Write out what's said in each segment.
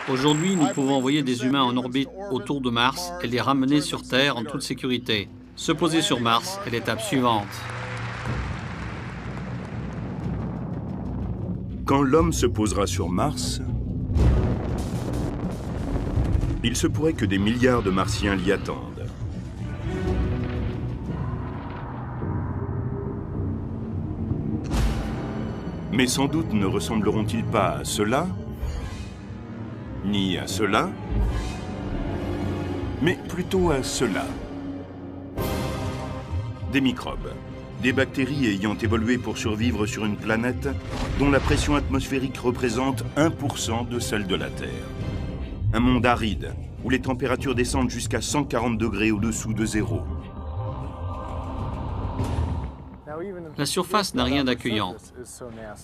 Aujourd'hui, nous pouvons envoyer des humains en orbite autour de Mars et les ramener sur Terre en toute sécurité. Se poser sur Mars est l'étape suivante. Quand l'homme se posera sur Mars, il se pourrait que des milliards de Martiens l'y attendent. Mais sans doute ne ressembleront-ils pas à cela, ni à cela, mais plutôt à cela. Des microbes, des bactéries ayant évolué pour survivre sur une planète dont la pression atmosphérique représente 1% de celle de la Terre. Un monde aride, où les températures descendent jusqu'à 140 degrés au-dessous de zéro. La surface n'a rien d'accueillant.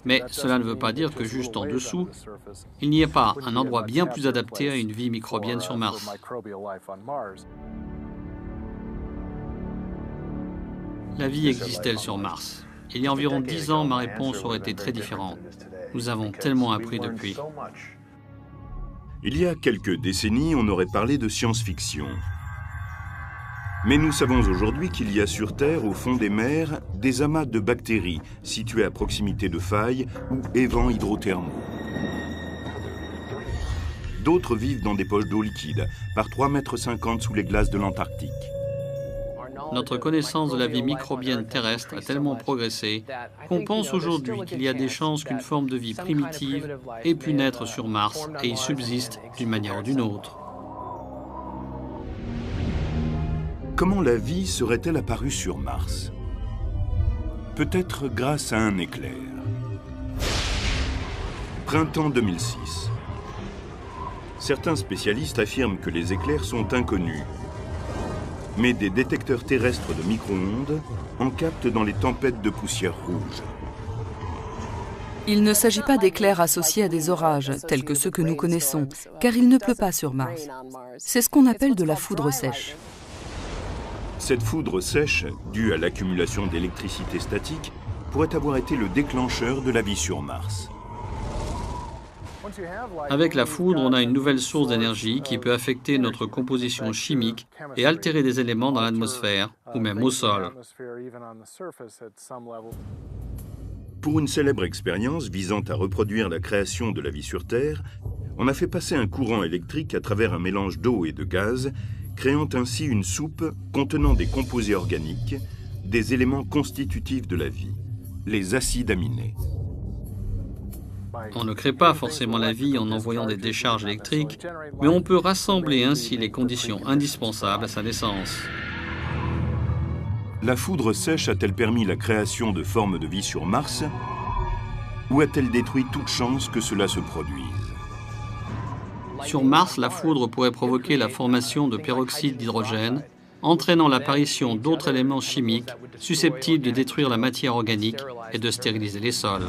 Mais cela ne veut pas dire que juste en dessous, il n'y ait pas un endroit bien plus adapté à une vie microbienne sur Mars. La vie existe-t-elle sur Mars? Il y a environ 10 ans, ma réponse aurait été très différente. Nous avons tellement appris depuis. Il y a quelques décennies, on aurait parlé de science-fiction. Mais nous savons aujourd'hui qu'il y a sur Terre, au fond des mers, des amas de bactéries situés à proximité de failles ou évents hydrothermaux. D'autres vivent dans des poches d'eau liquide, par 3,50 m sous les glaces de l'Antarctique. Notre connaissance de la vie microbienne terrestre a tellement progressé qu'on pense aujourd'hui qu'il y a des chances qu'une forme de vie primitive ait pu naître sur Mars et y subsiste d'une manière ou d'une autre. Comment la vie serait-elle apparue sur Mars? Peut-être grâce à un éclair. Printemps 2006. Certains spécialistes affirment que les éclairs sont inconnus. Mais des détecteurs terrestres de micro-ondes en captent dans les tempêtes de poussière rouge. Il ne s'agit pas d'éclairs associés à des orages, tels que ceux que nous connaissons, car il ne pleut pas sur Mars. C'est ce qu'on appelle de la foudre sèche. Cette foudre sèche, due à l'accumulation d'électricité statique, pourrait avoir été le déclencheur de la vie sur Mars. Avec la foudre, on a une nouvelle source d'énergie qui peut affecter notre composition chimique et altérer des éléments dans l'atmosphère ou même au sol. Pour une célèbre expérience visant à reproduire la création de la vie sur Terre, on a fait passer un courant électrique à travers un mélange d'eau et de gaz, créant ainsi une soupe contenant des composés organiques, des éléments constitutifs de la vie, les acides aminés. On ne crée pas forcément la vie en envoyant des décharges électriques, mais on peut rassembler ainsi les conditions indispensables à sa naissance. La foudre sèche a-t-elle permis la création de formes de vie sur Mars, ou a-t-elle détruit toute chance que cela se produise? Sur Mars, la foudre pourrait provoquer la formation de peroxyde d'hydrogène, entraînant l'apparition d'autres éléments chimiques susceptibles de détruire la matière organique et de stériliser les sols.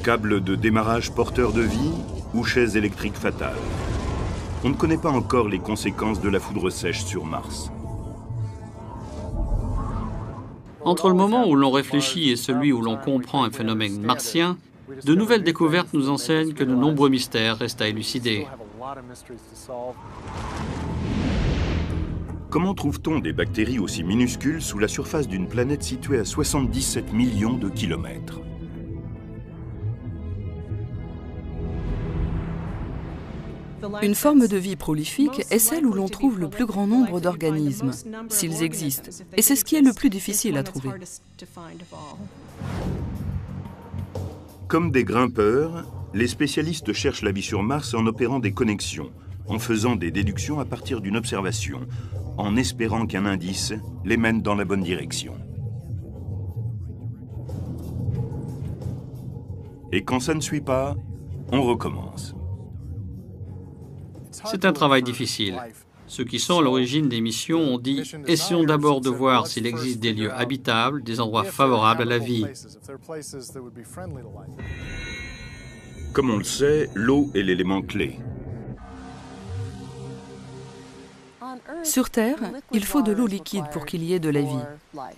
Câbles de démarrage porteurs de vie ou chaises électriques fatales. On ne connaît pas encore les conséquences de la foudre sèche sur Mars. Entre le moment où l'on réfléchit et celui où l'on comprend un phénomène martien, de nouvelles découvertes nous enseignent que de nombreux mystères restent à élucider. Comment trouve-t-on des bactéries aussi minuscules sous la surface d'une planète située à 77 millions de kilomètres? Une forme de vie prolifique est celle où l'on trouve le plus grand nombre d'organismes, s'ils existent, et c'est ce qui est le plus difficile à trouver. Comme des grimpeurs, les spécialistes cherchent la vie sur Mars en opérant des connexions, en faisant des déductions à partir d'une observation, en espérant qu'un indice les mène dans la bonne direction. Et quand ça ne suit pas, on recommence. C'est un travail difficile. Ceux qui sont à l'origine des missions ont dit « Essayons d'abord de voir s'il existe des lieux habitables, des endroits favorables à la vie. » Comme on le sait, l'eau est l'élément clé. Sur Terre, il faut de l'eau liquide pour qu'il y ait de la vie.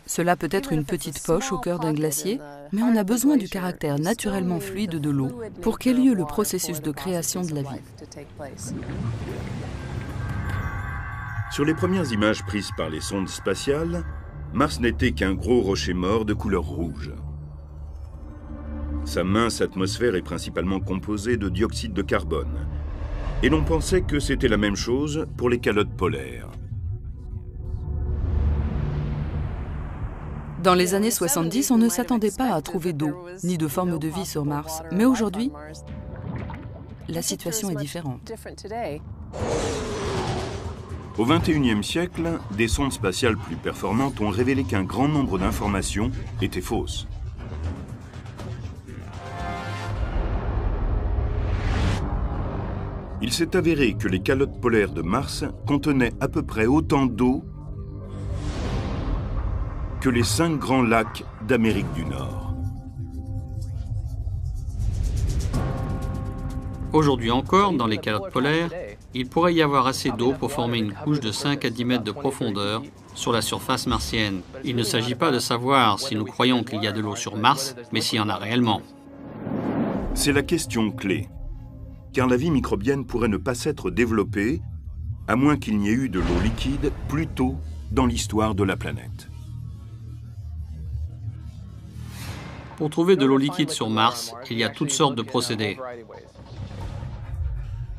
Cela peut être une petite poche au cœur d'un glacier mais on a besoin du caractère naturellement fluide de l'eau pour qu'ait lieu le processus de création de la vie. Sur les premières images prises par les sondes spatiales, Mars n'était qu'un gros rocher mort de couleur rouge. Sa mince atmosphère est principalement composée de dioxyde de carbone. Et l'on pensait que c'était la même chose pour les calottes polaires. Dans les années 70, on ne s'attendait pas à trouver d'eau, ni de forme de vie sur Mars. Mais aujourd'hui, la situation est différente. Au XXIe siècle, des sondes spatiales plus performantes ont révélé qu'un grand nombre d'informations étaient fausses. Il s'est avéré que les calottes polaires de Mars contenaient à peu près autant d'eau que les 5 grands lacs d'Amérique du Nord. Aujourd'hui encore, dans les calottes polaires, il pourrait y avoir assez d'eau pour former une couche de 5 à 10 mètres de profondeur sur la surface martienne. Il ne s'agit pas de savoir si nous croyons qu'il y a de l'eau sur Mars, mais s'il y en a réellement. C'est la question clé, car la vie microbienne pourrait ne pas s'être développée, à moins qu'il n'y ait eu de l'eau liquide plus tôt dans l'histoire de la planète. Pour trouver de l'eau liquide sur Mars, il y a toutes sortes de procédés.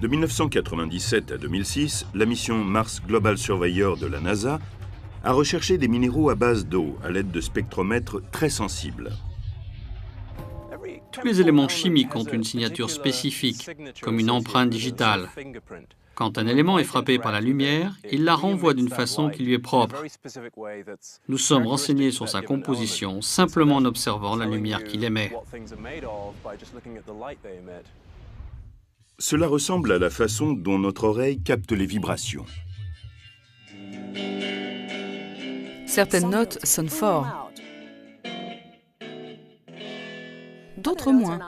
De 1997 à 2006, la mission Mars Global Surveyor de la NASA a recherché des minéraux à base d'eau à l'aide de spectromètres très sensibles. Tous les éléments chimiques ont une signature spécifique, comme une empreinte digitale. Quand un élément est frappé par la lumière, il la renvoie d'une façon qui lui est propre. Nous sommes renseignés sur sa composition simplement en observant la lumière qu'il émet. Cela ressemble à la façon dont notre oreille capte les vibrations. Certaines notes sonnent fort, d'autres moins.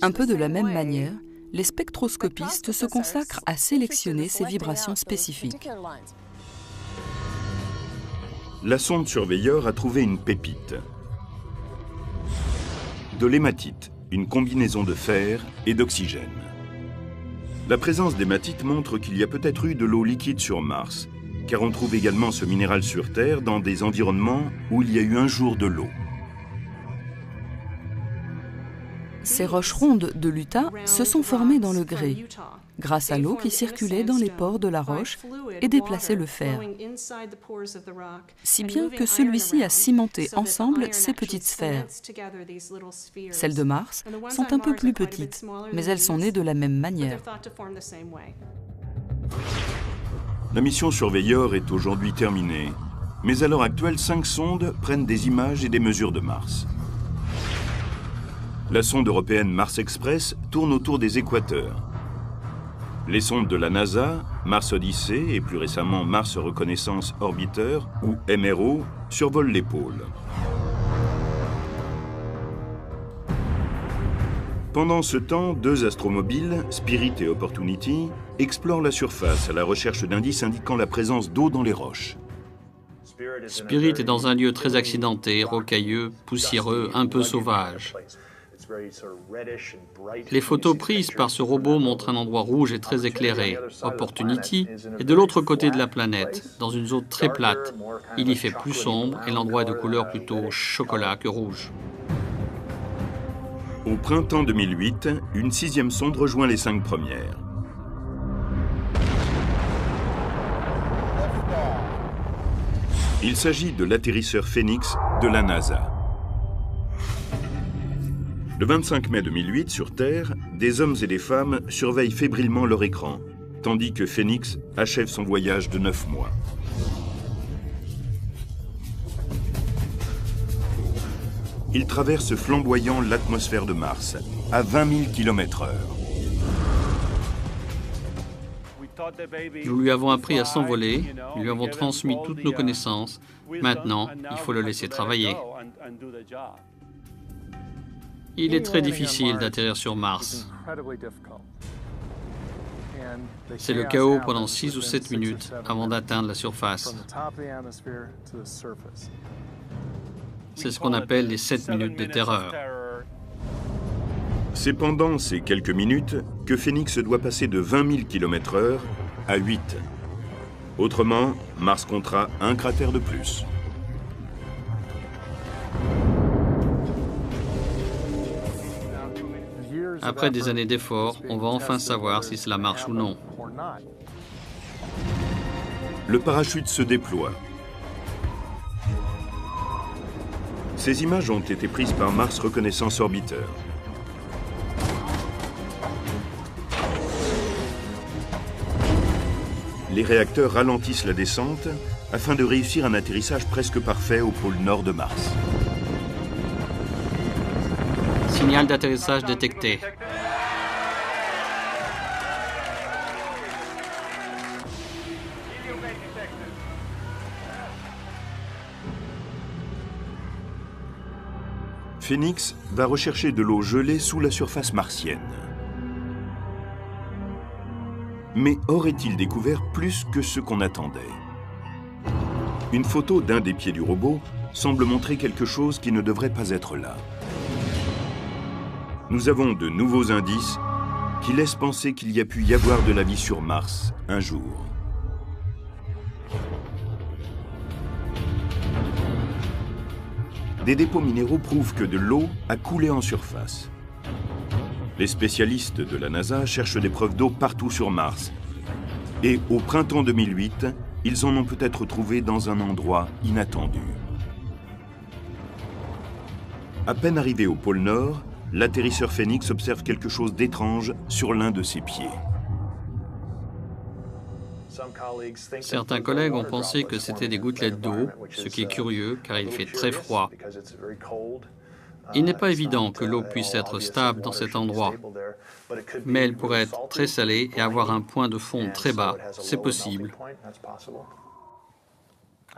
Un peu de la même manière, les spectroscopistes se consacrent à sélectionner ces vibrations spécifiques. La sonde Surveyor a trouvé une pépite. De l'hématite, une combinaison de fer et d'oxygène. La présence d'hématite montre qu'il y a peut-être eu de l'eau liquide sur Mars, car on trouve également ce minéral sur Terre dans des environnements où il y a eu un jour de l'eau. Ces roches rondes de l'Utah se sont formées dans le grès, grâce à l'eau qui circulait dans les pores de la roche et déplaçait le fer, si bien que celui-ci a cimenté ensemble ces petites sphères. Celles de Mars sont un peu plus petites, mais elles sont nées de la même manière. La mission Surveyor est aujourd'hui terminée, mais à l'heure actuelle, 5 sondes prennent des images et des mesures de Mars. La sonde européenne Mars Express tourne autour des équateurs. Les sondes de la NASA, Mars Odyssey et plus récemment Mars Reconnaissance Orbiter, ou MRO, survolent les pôles. Pendant ce temps, 2 astromobiles, Spirit et Opportunity, explorent la surface à la recherche d'indices indiquant la présence d'eau dans les roches. Spirit est dans un lieu très accidenté, rocailleux, poussiéreux, un peu sauvage. Les photos prises par ce robot montrent un endroit rouge et très éclairé. Opportunity est de l'autre côté de la planète, dans une zone très plate. Il y fait plus sombre et l'endroit est de couleur plutôt chocolat que rouge. Au printemps 2008, une 6e sonde rejoint les 5 premières. Il s'agit de l'atterrisseur Phoenix de la NASA. Le 25 mai 2008, sur Terre, des hommes et des femmes surveillent fébrilement leur écran, tandis que Phoenix achève son voyage de 9 mois. Il traverse flamboyant l'atmosphère de Mars, à 20 000 km/h. Nous lui avons appris à s'envoler, nous lui avons transmis toutes nos connaissances. Maintenant, il faut le laisser travailler. Il est très difficile d'atterrir sur Mars. C'est le chaos pendant 6 ou 7 minutes avant d'atteindre la surface. C'est ce qu'on appelle les 7 minutes de terreur. C'est pendant ces quelques minutes que Phoenix doit passer de 20 000 km/h à 8. Autrement, Mars comptera un cratère de plus. Après des années d'efforts, on va enfin savoir si cela marche ou non. Le parachute se déploie. Ces images ont été prises par Mars Reconnaissance Orbiter. Les réacteurs ralentissent la descente afin de réussir un atterrissage presque parfait au pôle nord de Mars. Signal d'atterrissage détecté. Phoenix va rechercher de l'eau gelée sous la surface martienne. Mais aurait-il découvert plus que ce qu'on attendait? Une photo d'un des pieds du robot semble montrer quelque chose qui ne devrait pas être là. Nous avons de nouveaux indices qui laissent penser qu'il y a pu y avoir de la vie sur Mars un jour. Des dépôts minéraux prouvent que de l'eau a coulé en surface. Les spécialistes de la NASA cherchent des preuves d'eau partout sur Mars. Et au printemps 2008, ils en ont peut-être trouvé dans un endroit inattendu. À peine arrivé au pôle Nord, l'atterrisseur Phoenix observe quelque chose d'étrange sur l'un de ses pieds. Certains collègues ont pensé que c'était des gouttelettes d'eau, ce qui est curieux car il fait très froid. Il n'est pas évident que l'eau puisse être stable dans cet endroit, mais elle pourrait être très salée et avoir un point de fond très bas. C'est possible.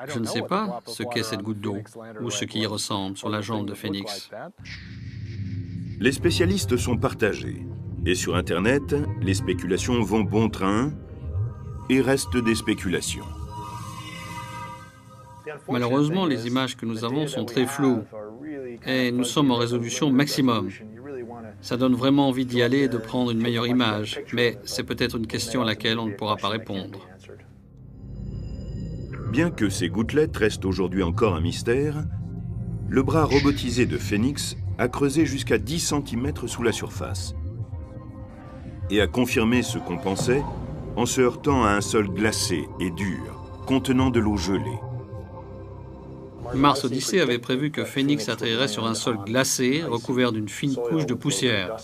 Je ne sais pas ce qu'est cette goutte d'eau ou ce qui y ressemble sur la jambe de Phoenix. Les spécialistes sont partagés. Et sur Internet, les spéculations vont bon train et restent des spéculations. Malheureusement, les images que nous avons sont très floues et nous sommes en résolution maximum. Ça donne vraiment envie d'y aller et de prendre une meilleure image, mais c'est peut-être une question à laquelle on ne pourra pas répondre. Bien que ces gouttelettes restent aujourd'hui encore un mystère, le bras robotisé de Phoenix a creusé jusqu'à 10 cm sous la surface et a confirmé ce qu'on pensait en se heurtant à un sol glacé et dur, contenant de l'eau gelée. Mars Odyssey avait prévu que Phoenix atterrirait sur un sol glacé recouvert d'une fine couche de poussière.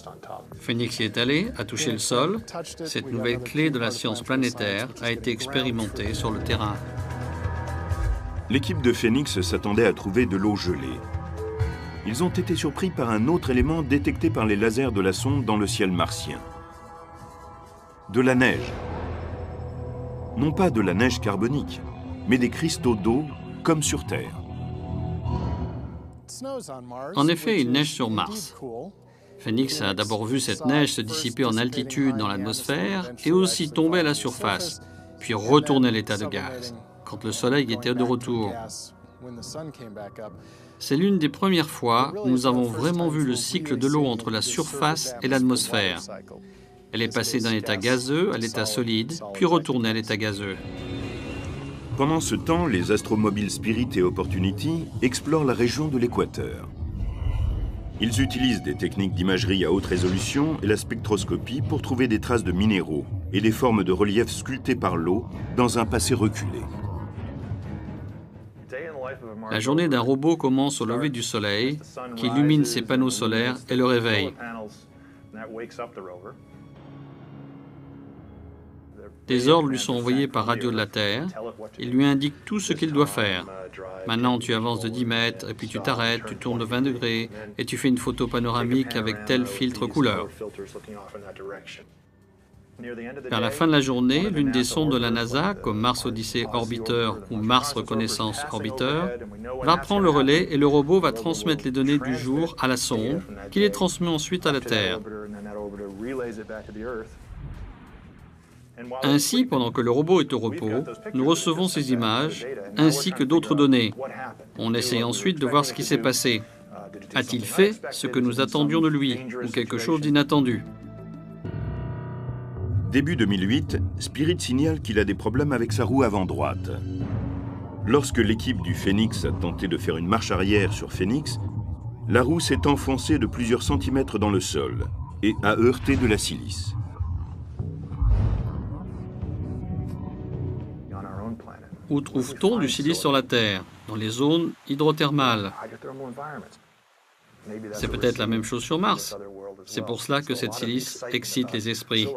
Phoenix y est allé, a touché le sol. Cette nouvelle clé de la science planétaire a été expérimentée sur le terrain. L'équipe de Phoenix s'attendait à trouver de l'eau gelée. Ils ont été surpris par un autre élément détecté par les lasers de la sonde dans le ciel martien. De la neige. Non pas de la neige carbonique, mais des cristaux d'eau comme sur Terre. En effet, il neige sur Mars. Phoenix a d'abord vu cette neige se dissiper en altitude dans l'atmosphère et aussi tomber à la surface, puis retourner à l'état de gaz, quand le Soleil était de retour. C'est l'une des premières fois où nous avons vraiment vu le cycle de l'eau entre la surface et l'atmosphère. Elle est passée d'un état gazeux à l'état solide, puis retournée à l'état gazeux. Pendant ce temps, les astromobiles Spirit et Opportunity explorent la région de l'équateur. Ils utilisent des techniques d'imagerie à haute résolution et la spectroscopie pour trouver des traces de minéraux et des formes de relief sculptées par l'eau dans un passé reculé. La journée d'un robot commence au lever du soleil, qui illumine ses panneaux solaires et le réveille. Des ordres lui sont envoyés par radio de la Terre. Il lui indique tout ce qu'il doit faire. Maintenant, tu avances de 10 mètres, et puis tu t'arrêtes, tu tournes de 20 degrés, et tu fais une photo panoramique avec tel filtre couleur. Vers la fin de la journée, l'une des sondes de la NASA, comme Mars Odyssey Orbiter ou Mars Reconnaissance Orbiter, va prendre le relais et le robot va transmettre les données du jour à la sonde, qui les transmet ensuite à la Terre. Ainsi, pendant que le robot est au repos, nous recevons ces images ainsi que d'autres données. On essaie ensuite de voir ce qui s'est passé. A-t-il fait ce que nous attendions de lui ou quelque chose d'inattendu? Début 2008, Spirit signale qu'il a des problèmes avec sa roue avant droite. Lorsque l'équipe du Phoenix a tenté de faire une marche arrière sur Phoenix, la roue s'est enfoncée de plusieurs centimètres dans le sol et a heurté de la silice. Où trouve-t-on du silice sur la Terre? Dans les zones hydrothermales. C'est peut-être la même chose sur Mars. C'est pour cela que cette silice excite les esprits.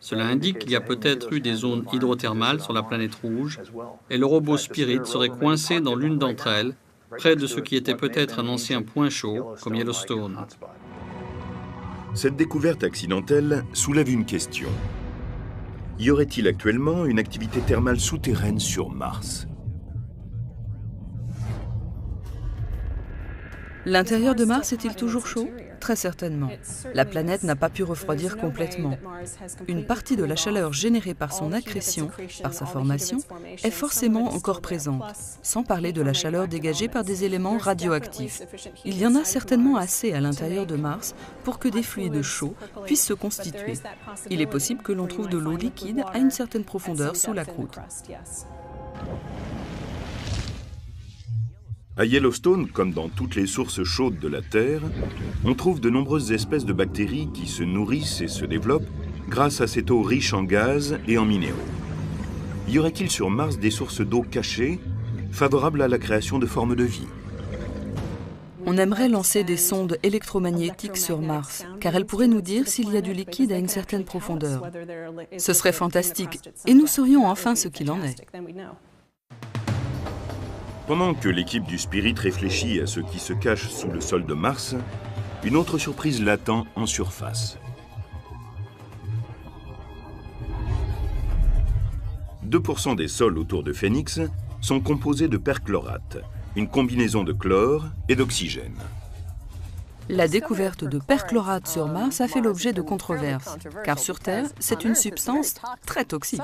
Cela indique qu'il y a peut-être eu des zones hydrothermales sur la planète rouge et le robot Spirit serait coincé dans l'une d'entre elles, près de ce qui était peut-être un ancien point chaud comme Yellowstone. Cette découverte accidentelle soulève une question. Y aurait-il actuellement une activité thermale souterraine sur Mars? L'intérieur de Mars est-il toujours chaud? Très certainement. La planète n'a pas pu refroidir complètement. Une partie de la chaleur générée par son accrétion, par sa formation, est forcément encore présente, sans parler de la chaleur dégagée par des éléments radioactifs. Il y en a certainement assez à l'intérieur de Mars pour que des fluides chauds puissent se constituer. Il est possible que l'on trouve de l'eau liquide à une certaine profondeur sous la croûte. À Yellowstone, comme dans toutes les sources chaudes de la Terre, on trouve de nombreuses espèces de bactéries qui se nourrissent et se développent grâce à cette eau riche en gaz et en minéraux. Y aurait-il sur Mars des sources d'eau cachées, favorables à la création de formes de vie? On aimerait lancer des sondes électromagnétiques sur Mars, car elles pourraient nous dire s'il y a du liquide à une certaine profondeur. Ce serait fantastique, et nous saurions enfin ce qu'il en est. Pendant que l'équipe du Spirit réfléchit à ce qui se cache sous le sol de Mars, une autre surprise l'attend en surface. 2% des sols autour de Phoenix sont composés de perchlorate, une combinaison de chlore et d'oxygène. La découverte de perchlorate sur Mars a fait l'objet de controverses, car sur Terre, c'est une substance très toxique.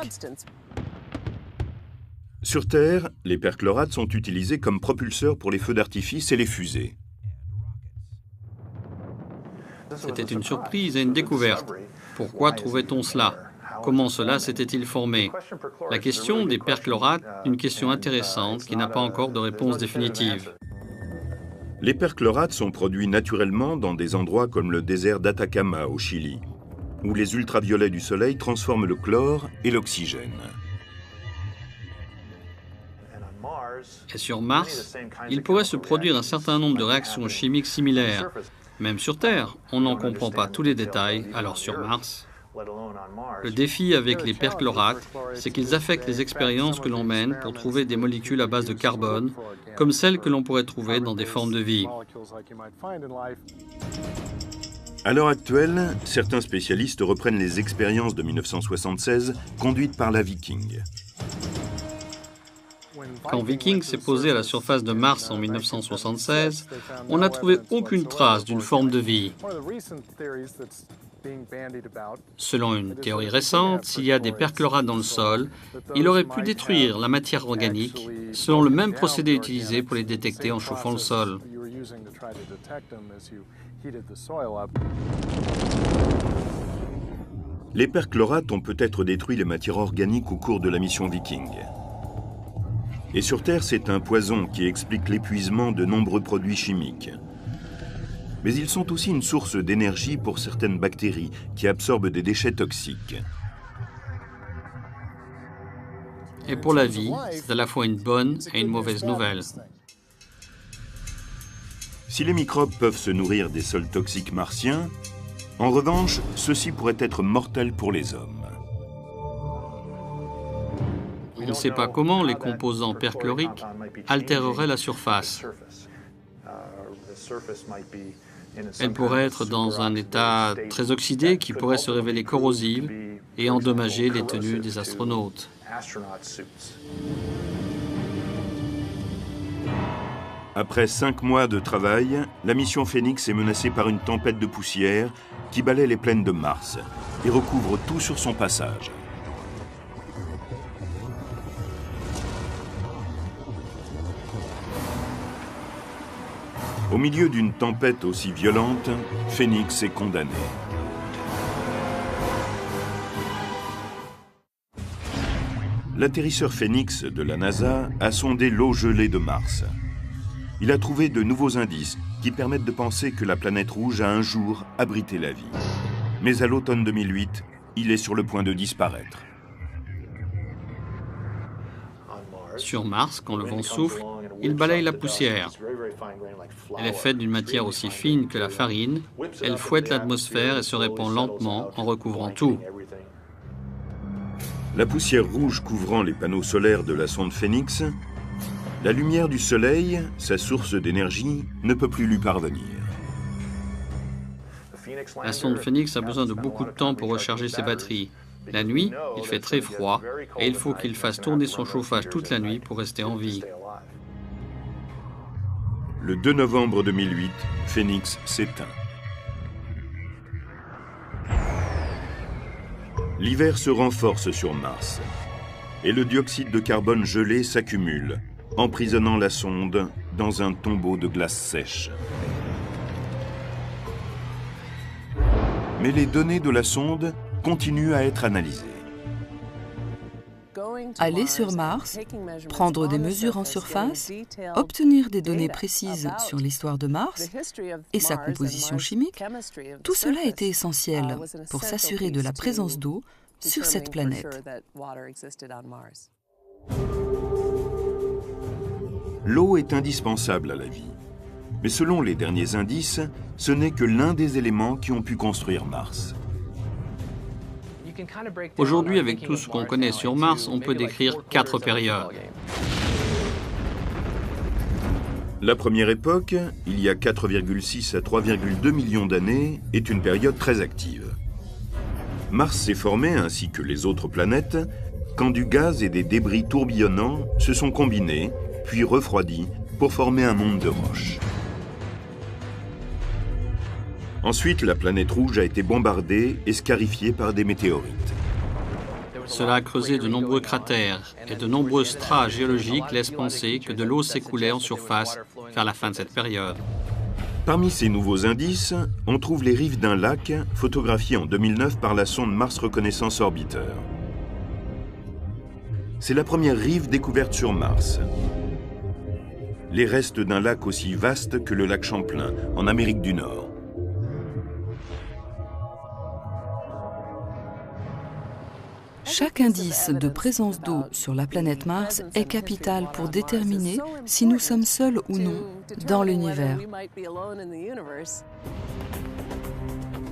Sur Terre, les perchlorates sont utilisés comme propulseurs pour les feux d'artifice et les fusées. C'était une surprise et une découverte. Pourquoi trouvait-on cela? Comment cela s'était-il formé? La question des perchlorates est une question intéressante qui n'a pas encore de réponse définitive. Les perchlorates sont produits naturellement dans des endroits comme le désert d'Atacama au Chili, où les ultraviolets du soleil transforment le chlore et l'oxygène. Et sur Mars, il pourrait se produire un certain nombre de réactions chimiques similaires. Même sur Terre, on n'en comprend pas tous les détails, alors sur Mars. Le défi avec les perchlorates, c'est qu'ils affectent les expériences que l'on mène pour trouver des molécules à base de carbone, comme celles que l'on pourrait trouver dans des formes de vie. À l'heure actuelle, certains spécialistes reprennent les expériences de 1976 conduites par la Viking. Quand Viking s'est posé à la surface de Mars en 1976, on n'a trouvé aucune trace d'une forme de vie. Selon une théorie récente, s'il y a des perchlorates dans le sol, il aurait pu détruire la matière organique selon le même procédé utilisé pour les détecter en chauffant le sol. Les perchlorates ont peut-être détruit les matières organiques au cours de la mission Viking. Et sur Terre, c'est un poison qui explique l'épuisement de nombreux produits chimiques. Mais ils sont aussi une source d'énergie pour certaines bactéries qui absorbent des déchets toxiques. Et pour la vie, c'est à la fois une bonne et une mauvaise nouvelle. Si les microbes peuvent se nourrir des sols toxiques martiens, en revanche, ceux-ci pourraient être mortels pour les hommes. On ne sait pas comment les composants perchloriques altéreraient la surface. Elle pourrait être dans un état très oxydé qui pourrait se révéler corrosive et endommager les tenues des astronautes. Après 5 mois de travail, la mission Phoenix est menacée par une tempête de poussière qui balaie les plaines de Mars et recouvre tout sur son passage. Au milieu d'une tempête aussi violente, Phoenix est condamné. L'atterrisseur Phoenix de la NASA a sondé l'eau gelée de Mars. Il a trouvé de nouveaux indices qui permettent de penser que la planète rouge a un jour abrité la vie. Mais à l'automne 2008, il est sur le point de disparaître. Sur Mars, quand le vent souffle, il balaye la poussière. Elle est faite d'une matière aussi fine que la farine. Elle fouette l'atmosphère et se répand lentement en recouvrant tout. La poussière rouge couvrant les panneaux solaires de la sonde Phoenix, la lumière du Soleil, sa source d'énergie, ne peut plus lui parvenir. La sonde Phoenix a besoin de beaucoup de temps pour recharger ses batteries. La nuit, il fait très froid et il faut qu'il fasse tourner son chauffage toute la nuit pour rester en vie. Le 2 novembre 2008, Phoenix s'éteint. L'hiver se renforce sur Mars et le dioxyde de carbone gelé s'accumule, emprisonnant la sonde dans un tombeau de glace sèche. Mais les données de la sonde continuent à être analysées. Aller sur Mars, prendre des mesures en surface, obtenir des données précises sur l'histoire de Mars et sa composition chimique, tout cela était essentiel pour s'assurer de la présence d'eau sur cette planète. L'eau est indispensable à la vie. Mais selon les derniers indices, ce n'est que l'un des éléments qui ont pu construire Mars. Aujourd'hui, avec tout ce qu'on connaît sur Mars, on peut décrire 4 périodes. La première époque, il y a 4,6 à 3,2 millions d'années, est une période très active. Mars s'est formé, ainsi que les autres planètes, quand du gaz et des débris tourbillonnants se sont combinés, puis refroidis, pour former un monde de roches. Ensuite, la planète rouge a été bombardée et scarifiée par des météorites. Cela a creusé de nombreux cratères et de nombreux strates géologiques laissent penser que de l'eau s'écoulait en surface vers la fin de cette période. Parmi ces nouveaux indices, on trouve les rives d'un lac photographié en 2009 par la sonde Mars Reconnaissance Orbiter. C'est la première rive découverte sur Mars. Les restes d'un lac aussi vaste que le lac Champlain, en Amérique du Nord. Chaque indice de présence d'eau sur la planète Mars est capital pour déterminer si nous sommes seuls ou non dans l'univers.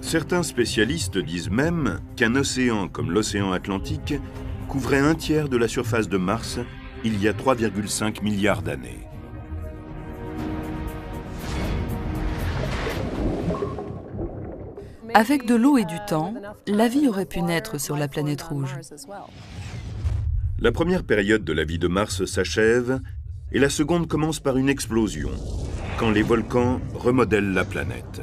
Certains spécialistes disent même qu'un océan comme l'océan Atlantique couvrait un tiers de la surface de Mars il y a 3,5 milliards d'années. Avec de l'eau et du temps, la vie aurait pu naître sur la planète rouge. La première période de la vie de Mars s'achève et la seconde commence par une explosion, quand les volcans remodèlent la planète.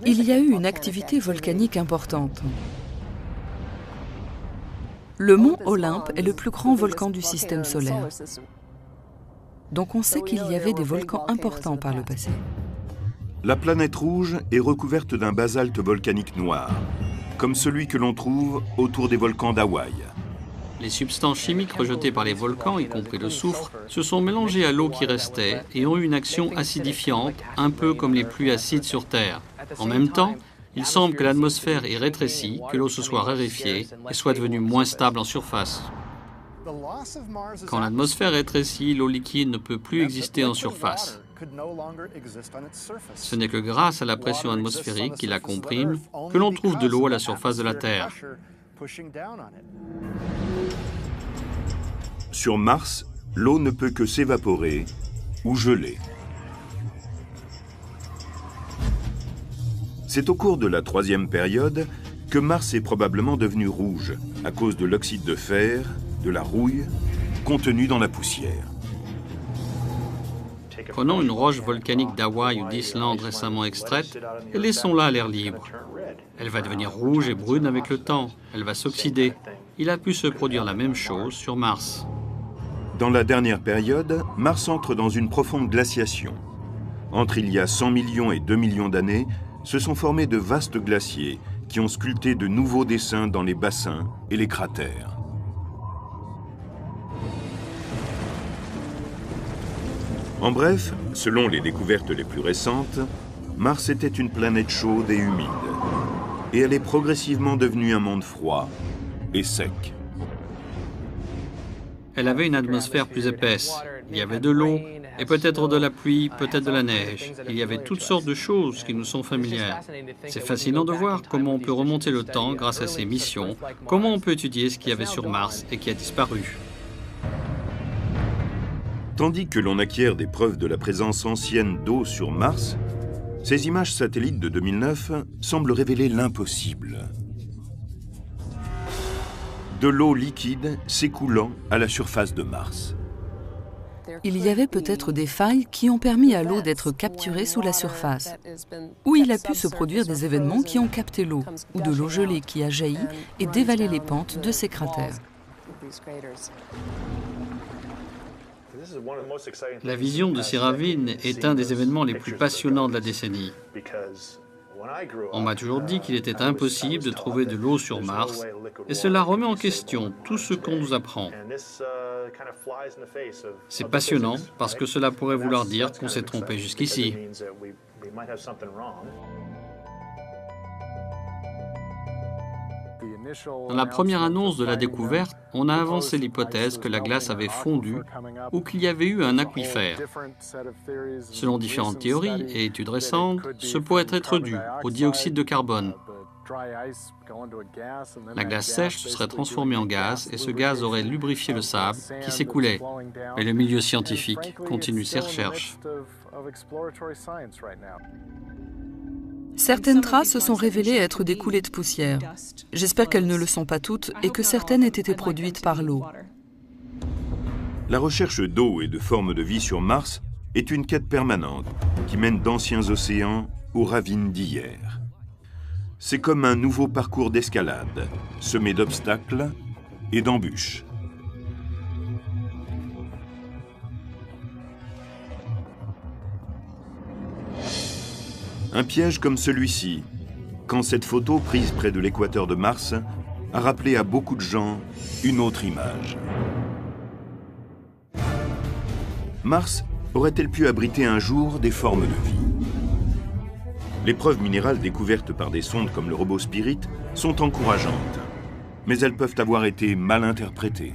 Il y a eu une activité volcanique importante. Le mont Olympe est le plus grand volcan du système solaire. Donc on sait qu'il y avait des volcans importants par le passé. La planète rouge est recouverte d'un basalte volcanique noir, comme celui que l'on trouve autour des volcans d'Hawaï. Les substances chimiques rejetées par les volcans, y compris le soufre, se sont mélangées à l'eau qui restait et ont eu une action acidifiante, un peu comme les pluies acides sur Terre. En même temps, il semble que l'atmosphère ait rétréci, que l'eau se soit raréfiée et soit devenue moins stable en surface. Quand l'atmosphère rétrécit, l'eau liquide ne peut plus exister en surface. Ce n'est que grâce à la pression atmosphérique qui la comprime que l'on trouve de l'eau à la surface de la Terre. Sur Mars, l'eau ne peut que s'évaporer ou geler. C'est au cours de la troisième période que Mars est probablement devenu rouge à cause de l'oxyde de fer, de la rouille, contenu dans la poussière. Prenons une roche volcanique d'Hawaï ou d'Islande récemment extraite et laissons-la à l'air libre. Elle va devenir rouge et brune avec le temps. Elle va s'oxyder. Il a pu se produire la même chose sur Mars. Dans la dernière période, Mars entre dans une profonde glaciation. Entre il y a 100 millions et 2 millions d'années, se sont formés de vastes glaciers qui ont sculpté de nouveaux dessins dans les bassins et les cratères. En bref, selon les découvertes les plus récentes, Mars était une planète chaude et humide. Et elle est progressivement devenue un monde froid et sec. Elle avait une atmosphère plus épaisse. Il y avait de l'eau et peut-être de la pluie, peut-être de la neige. Il y avait toutes sortes de choses qui nous sont familières. C'est fascinant de voir comment on peut remonter le temps grâce à ces missions, comment on peut étudier ce qu'il y avait sur Mars et qui a disparu. Tandis que l'on acquiert des preuves de la présence ancienne d'eau sur Mars, ces images satellites de 2009 semblent révéler l'impossible. De l'eau liquide s'écoulant à la surface de Mars. Il y avait peut-être des failles qui ont permis à l'eau d'être capturée sous la surface, ou il a pu se produire des événements qui ont capté l'eau, ou de l'eau gelée qui a jailli et dévalé les pentes de ces cratères. La vision de ces ravines est un des événements les plus passionnants de la décennie. On m'a toujours dit qu'il était impossible de trouver de l'eau sur Mars, et cela remet en question tout ce qu'on nous apprend. C'est passionnant parce que cela pourrait vouloir dire qu'on s'est trompé jusqu'ici. Dans la première annonce de la découverte, on a avancé l'hypothèse que la glace avait fondu ou qu'il y avait eu un aquifère. Selon différentes théories et études récentes, ce pourrait être dû au dioxyde de carbone. La glace sèche se serait transformée en gaz et ce gaz aurait lubrifié le sable qui s'écoulait. Mais le milieu scientifique continue ses recherches. Certaines traces se sont révélées être des coulées de poussière. J'espère qu'elles ne le sont pas toutes et que certaines aient été produites par l'eau. La recherche d'eau et de formes de vie sur Mars est une quête permanente qui mène d'anciens océans aux ravines d'hier. C'est comme un nouveau parcours d'escalade, semé d'obstacles et d'embûches. Un piège comme celui-ci, quand cette photo prise près de l'équateur de Mars a rappelé à beaucoup de gens une autre image. Mars aurait-elle pu abriter un jour des formes de vie? Les preuves minérales découvertes par des sondes comme le robot Spirit sont encourageantes, mais elles peuvent avoir été mal interprétées.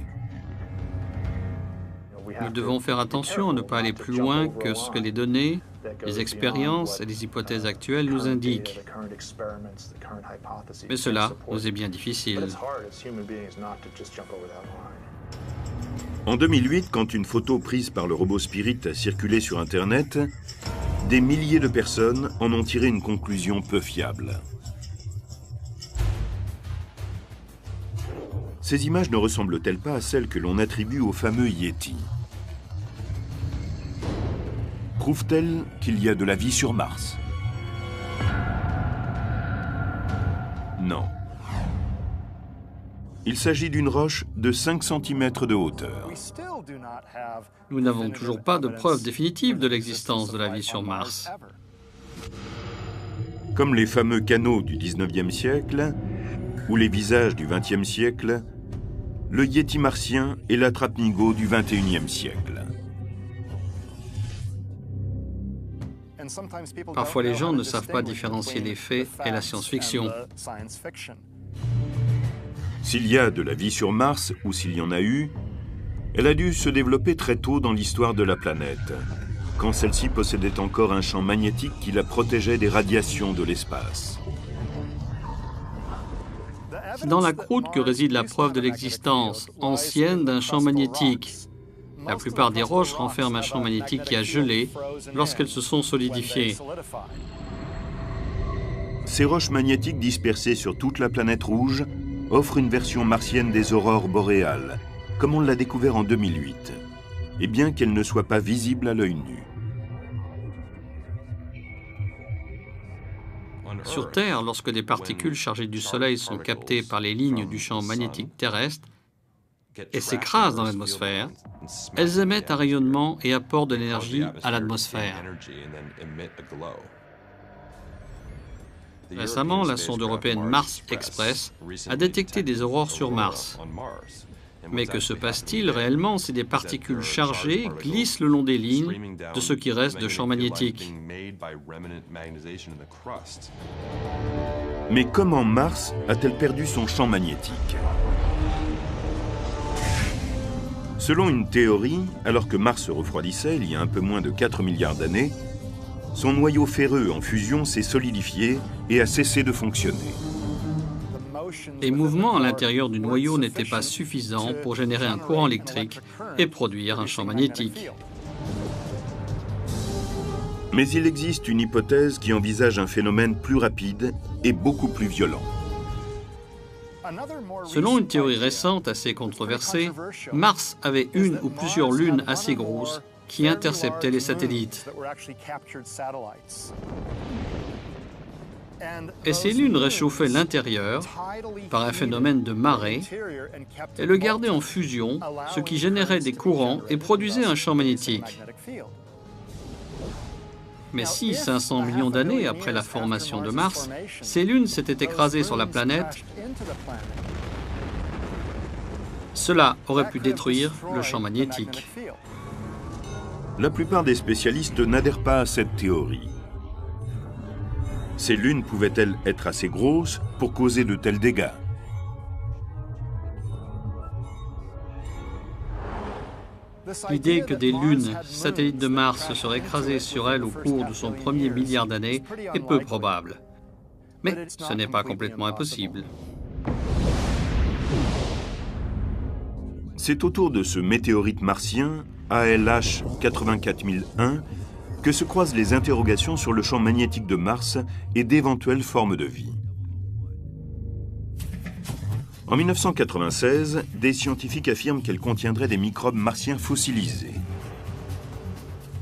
Nous devons faire attention à ne pas aller plus loin que ce que les données, les expériences et les hypothèses actuelles nous indiquent. Mais cela nous est bien difficile. En 2008, quand une photo prise par le robot Spirit a circulé sur Internet, des milliers de personnes en ont tiré une conclusion peu fiable. Ces images ne ressemblent-elles pas à celles que l'on attribue au fameux Yeti? Prouvent-elles qu'il y a de la vie sur Mars? Non. Il s'agit d'une roche de 5 cm de hauteur. Nous n'avons toujours pas de preuve définitive de l'existence de la vie sur Mars. Comme les fameux canaux du 19e siècle ou les visages du 20e siècle, le Yéti martien est l'attrape-nigo du 21e siècle. Parfois, les gens ne savent pas différencier les faits et la science-fiction. S'il y a de la vie sur Mars, ou s'il y en a eu, elle a dû se développer très tôt dans l'histoire de la planète, quand celle-ci possédait encore un champ magnétique qui la protégeait des radiations de l'espace. C'est dans la croûte que réside la preuve de l'existence ancienne d'un champ magnétique. La plupart des roches renferment un champ magnétique qui a gelé lorsqu'elles se sont solidifiées. Ces roches magnétiques dispersées sur toute la planète rouge offrent une version martienne des aurores boréales, comme on l'a découvert en 2008, et bien qu'elles ne soient pas visibles à l'œil nu. Sur Terre, lorsque des particules chargées du Soleil sont captées par les lignes du champ magnétique terrestre et s'écrasent dans l'atmosphère, elles émettent un rayonnement et apportent de l'énergie à l'atmosphère. Récemment, la sonde européenne Mars Express a détecté des aurores sur Mars. Mais que se passe-t-il réellement si des particules chargées glissent le long des lignes de ce qui reste de champ magnétique? Mais comment Mars a-t-elle perdu son champ magnétique? Selon une théorie, alors que Mars se refroidissait il y a un peu moins de 4 milliards d'années, son noyau ferreux en fusion s'est solidifié et a cessé de fonctionner. Les mouvements à l'intérieur du noyau n'étaient pas suffisants pour générer un courant électrique et produire un champ magnétique. Mais il existe une hypothèse qui envisage un phénomène plus rapide et beaucoup plus violent. Selon une théorie récente assez controversée, Mars avait une ou plusieurs lunes assez grosses qui interceptaient les satellites. Et ces lunes réchauffaient l'intérieur par un phénomène de marée et le gardaient en fusion, ce qui générait des courants et produisait un champ magnétique. Mais si, 500 millions d'années après la formation de Mars, ces lunes s'étaient écrasées sur la planète, cela aurait pu détruire le champ magnétique. La plupart des spécialistes n'adhèrent pas à cette théorie. Ces lunes pouvaient-elles être assez grosses pour causer de tels dégâts? L'idée que des lunes, satellites de Mars, se seraient écrasées sur elle au cours de son premier milliard d'années est peu probable. Mais ce n'est pas complètement impossible. C'est autour de ce météorite martien, ALH 84001, que se croisent les interrogations sur le champ magnétique de Mars et d'éventuelles formes de vie. En 1996, des scientifiques affirment qu'elle contiendrait des microbes martiens fossilisés.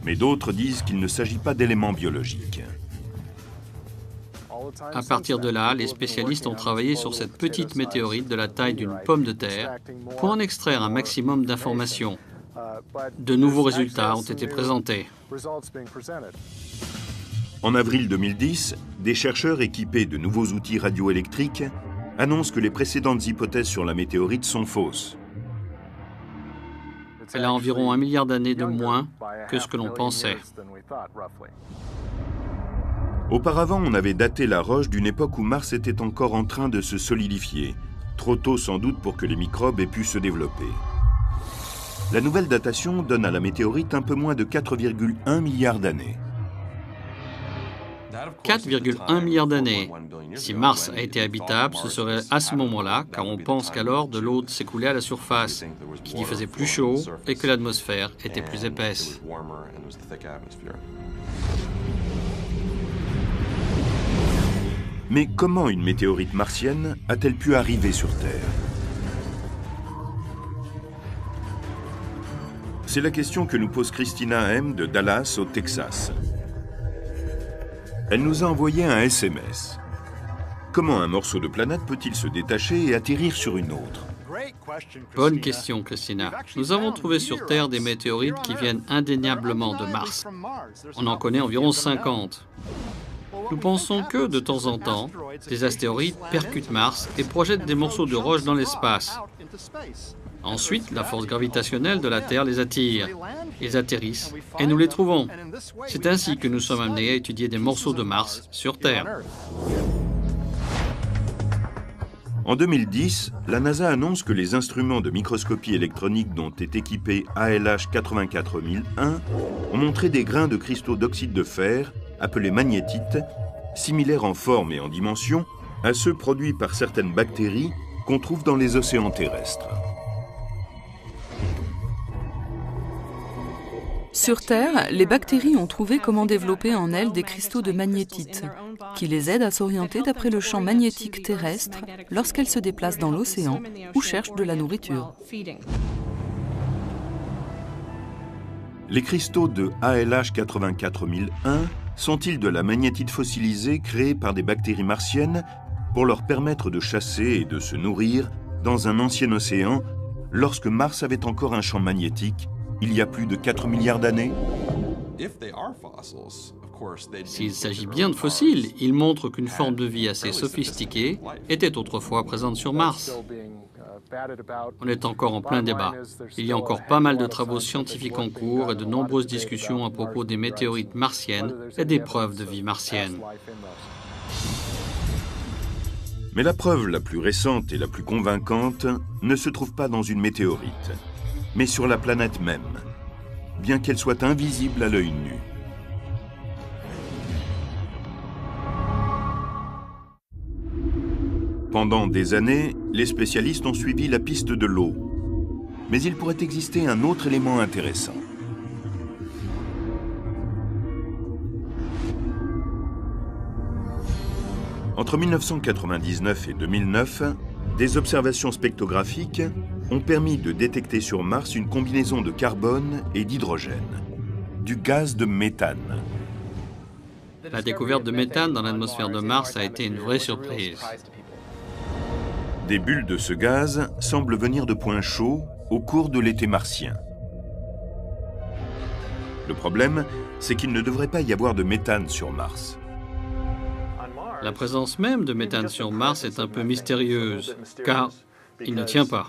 Mais d'autres disent qu'il ne s'agit pas d'éléments biologiques. À partir de là, les spécialistes ont travaillé sur cette petite météorite de la taille d'une pomme de terre pour en extraire un maximum d'informations. De nouveaux résultats ont été présentés. En avril 2010, des chercheurs équipés de nouveaux outils radioélectriques annoncent que les précédentes hypothèses sur la météorite sont fausses. Elle a environ 1 milliard d'années de moins que ce que l'on pensait. Auparavant, on avait daté la roche d'une époque où Mars était encore en train de se solidifier, trop tôt sans doute pour que les microbes aient pu se développer. La nouvelle datation donne à la météorite un peu moins de 4,1 milliards d'années. 4,1 milliards d'années. Si Mars a été habitable, ce serait à ce moment-là, car on pense qu'alors de l'eau s'écoulait à la surface, qu'il y faisait plus chaud et que l'atmosphère était plus épaisse. Mais comment une météorite martienne a-t-elle pu arriver sur Terre? C'est la question que nous pose Christina M. de Dallas, au Texas. Elle nous a envoyé un SMS. Comment un morceau de planète peut-il se détacher et atterrir sur une autre? Bonne question, Christina. Nous avons trouvé sur Terre des météorites qui viennent indéniablement de Mars. On en connaît environ 50. Nous pensons que, de temps en temps, des astéroïdes percutent Mars et projettent des morceaux de roche dans l'espace. Ensuite, la force gravitationnelle de la Terre les attire. Ils atterrissent et nous les trouvons. C'est ainsi que nous sommes amenés à étudier des morceaux de Mars sur Terre. En 2010, la NASA annonce que les instruments de microscopie électronique dont est équipé ALH 84001 ont montré des grains de cristaux d'oxyde de fer, appelés magnétites, similaires en forme et en dimension à ceux produits par certaines bactéries qu'on trouve dans les océans terrestres. Sur Terre, les bactéries ont trouvé comment développer en elles des cristaux de magnétite, qui les aident à s'orienter d'après le champ magnétique terrestre lorsqu'elles se déplacent dans l'océan ou cherchent de la nourriture. Les cristaux de ALH 84001 sont-ils de la magnétite fossilisée créée par des bactéries martiennes pour leur permettre de chasser et de se nourrir dans un ancien océan lorsque Mars avait encore un champ magnétique il y a plus de 4 milliards d'années? S'il s'agit bien de fossiles, ils montrent qu'une forme de vie assez sophistiquée était autrefois présente sur Mars. On est encore en plein débat. Il y a encore pas mal de travaux scientifiques en cours et de nombreuses discussions à propos des météorites martiennes et des preuves de vie martienne. Mais la preuve la plus récente et la plus convaincante ne se trouve pas dans une météorite, mais sur la planète même, bien qu'elle soit invisible à l'œil nu. Pendant des années, les spécialistes ont suivi la piste de l'eau. Mais il pourrait exister un autre élément intéressant. Entre 1999 et 2009, des observations spectrographiques ont permis de détecter sur Mars une combinaison de carbone et d'hydrogène, du gaz de méthane. La découverte de méthane dans l'atmosphère de Mars a été une vraie surprise. Des bulles de ce gaz semblent venir de points chauds au cours de l'été martien. Le problème, c'est qu'il ne devrait pas y avoir de méthane sur Mars. La présence même de méthane sur Mars est un peu mystérieuse, car il ne tient pas.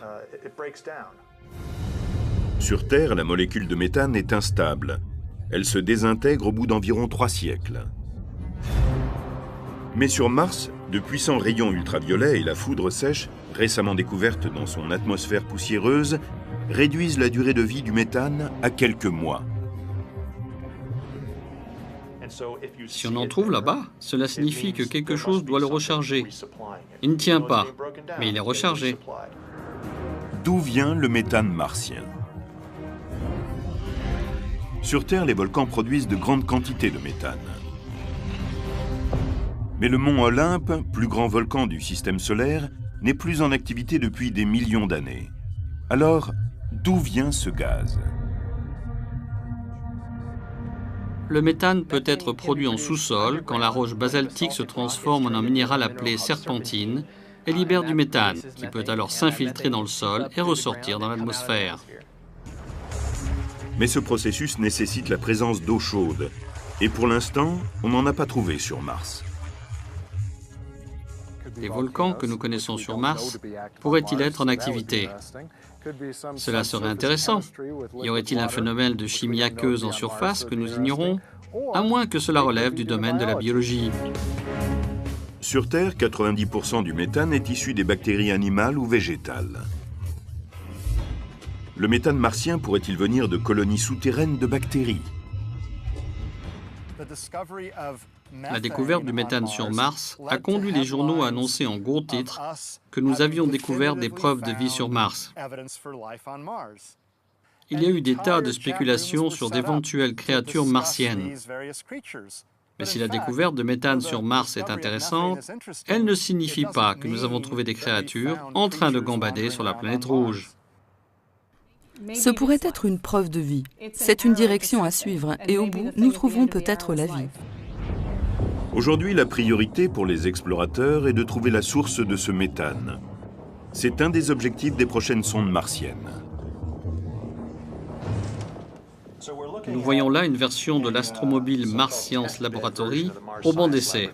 Sur Terre, la molécule de méthane est instable. Elle se désintègre au bout d'environ 3 siècles. Mais sur Mars, de puissants rayons ultraviolets et la foudre sèche, récemment découverte dans son atmosphère poussiéreuse, réduisent la durée de vie du méthane à quelques mois. Si on en trouve là-bas, cela signifie que quelque chose doit le recharger. Il ne tient pas, mais il est rechargé. D'où vient le méthane martien? Sur Terre, les volcans produisent de grandes quantités de méthane. Mais le mont Olympe, plus grand volcan du système solaire, n'est plus en activité depuis des millions d'années. Alors, d'où vient ce gaz? Le méthane peut être produit en sous-sol quand la roche basaltique se transforme en un minéral appelé serpentine et libère du méthane, qui peut alors s'infiltrer dans le sol et ressortir dans l'atmosphère. Mais ce processus nécessite la présence d'eau chaude. Et pour l'instant, on n'en a pas trouvé sur Mars. Les volcans que nous connaissons sur Mars pourraient-ils être en activité? Cela serait intéressant. Y aurait-il un phénomène de chimie aqueuse en surface que nous ignorons? À moins que cela relève du domaine de la biologie. Sur Terre, 90% du méthane est issu des bactéries animales ou végétales. Le méthane martien pourrait-il venir de colonies souterraines de bactéries? La découverte du méthane sur Mars a conduit les journaux à annoncer en gros titres que nous avions découvert des preuves de vie sur Mars. Il y a eu des tas de spéculations sur d'éventuelles créatures martiennes. Mais si la découverte de méthane sur Mars est intéressante, elle ne signifie pas que nous avons trouvé des créatures en train de gambader sur la planète rouge. Ce pourrait être une preuve de vie. C'est une direction à suivre et au bout, nous trouverons peut-être la vie. Aujourd'hui, la priorité pour les explorateurs est de trouver la source de ce méthane. C'est un des objectifs des prochaines sondes martiennes. Nous voyons là une version de l'astromobile Mars Science Laboratory au banc d'essai.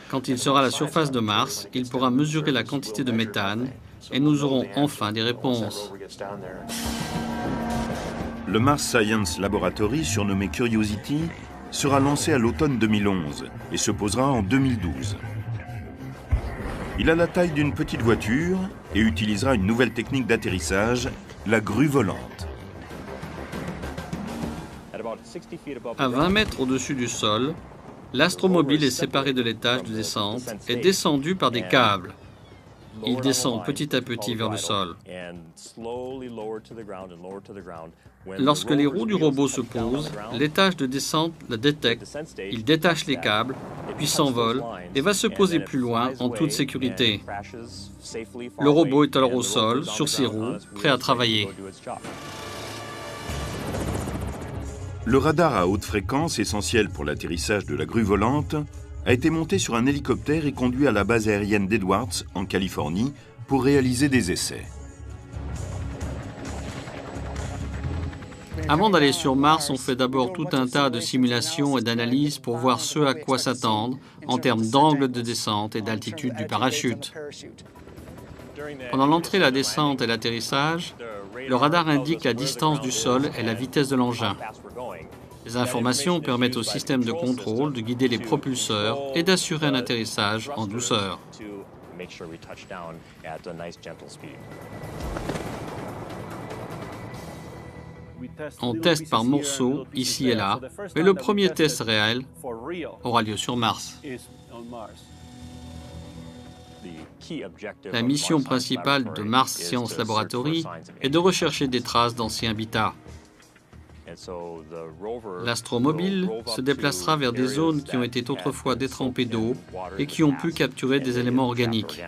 Quand il sera à la surface de Mars, il pourra mesurer la quantité de méthane et nous aurons enfin des réponses. Le Mars Science Laboratory, surnommé Curiosity, sera lancé à l'automne 2011 et se posera en 2012. Il a la taille d'une petite voiture et utilisera une nouvelle technique d'atterrissage, la grue volante. À 20 mètres au-dessus du sol, l'astromobile est séparé de l'étage de descente et descendu par des câbles. Il descend petit à petit vers le sol. Lorsque les roues du robot se posent, l'étage de descente la détecte, il détache les câbles, puis s'envole et va se poser plus loin en toute sécurité. Le robot est alors au sol, sur ses roues, prêt à travailler. Le radar à haute fréquence, essentiel pour l'atterrissage de la grue volante, a été monté sur un hélicoptère et conduit à la base aérienne d'Edwards, en Californie, pour réaliser des essais. Avant d'aller sur Mars, on fait d'abord tout un tas de simulations et d'analyses pour voir ce à quoi s'attendre en termes d'angle de descente et d'altitude du parachute. Pendant l'entrée, la descente et l'atterrissage, le radar indique la distance du sol et la vitesse de l'engin. Les informations permettent au système de contrôle de guider les propulseurs et d'assurer un atterrissage en douceur. On teste par morceaux, ici et là, mais le premier test réel aura lieu sur Mars. La mission principale de Mars Science Laboratory est de rechercher des traces d'anciens habitats. L'astromobile se déplacera vers des zones qui ont été autrefois détrempées d'eau et qui ont pu capturer des éléments organiques.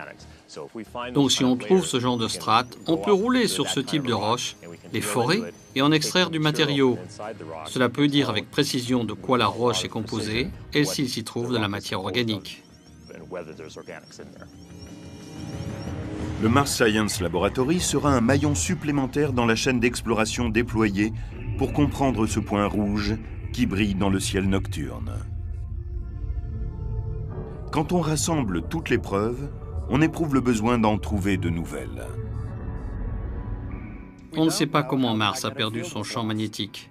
Donc si on trouve ce genre de strates, on peut rouler sur ce type de roches, les forer et en extraire du matériau. Cela peut dire avec précision de quoi la roche est composée et s'il s'y trouve de la matière organique. Le Mars Science Laboratory sera un maillon supplémentaire dans la chaîne d'exploration déployée pour comprendre ce point rouge qui brille dans le ciel nocturne. Quand on rassemble toutes les preuves, on éprouve le besoin d'en trouver de nouvelles. On ne sait pas comment Mars a perdu son champ magnétique.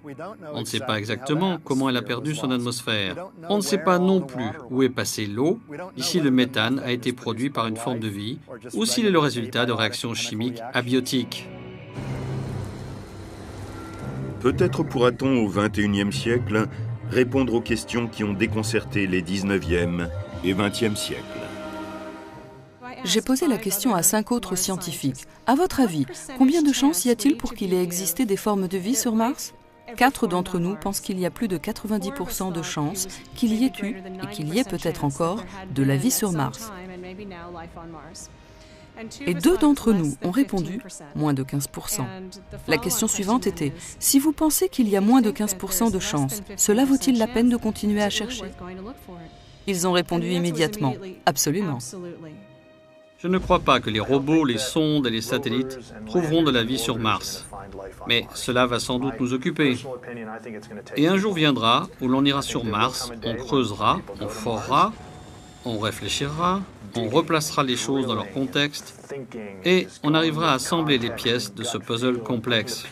On ne sait pas exactement comment elle a perdu son atmosphère. On ne sait pas non plus où est passée l'eau, si le méthane a été produit par une forme de vie, ou s'il est le résultat de réactions chimiques abiotiques. Peut-être pourra-t-on au XXIe siècle répondre aux questions qui ont déconcerté les XIXe et XXe siècles. J'ai posé la question à 5 autres scientifiques. À votre avis, combien de chances y a-t-il pour qu'il ait existé des formes de vie sur Mars ? 4 d'entre nous pensent qu'il y a plus de 90% de chances qu'il y ait eu, et qu'il y ait peut-être encore, de la vie sur Mars. Et 2 d'entre nous ont répondu moins de 15%. La question suivante était, si vous pensez qu'il y a moins de 15% de chances, cela vaut-il la peine de continuer à chercher ? Ils ont répondu immédiatement, absolument. Je ne crois pas que les robots, les sondes et les satellites trouveront de la vie sur Mars. Mais cela va sans doute nous occuper. Et un jour viendra où l'on ira sur Mars, on creusera, on forera, on réfléchira, on replacera les choses dans leur contexte et on arrivera à assembler les pièces de ce puzzle complexe.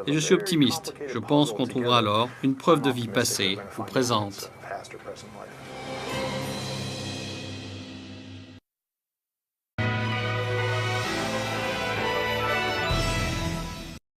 Et je suis optimiste. Je pense qu'on trouvera alors une preuve de vie passée ou présente.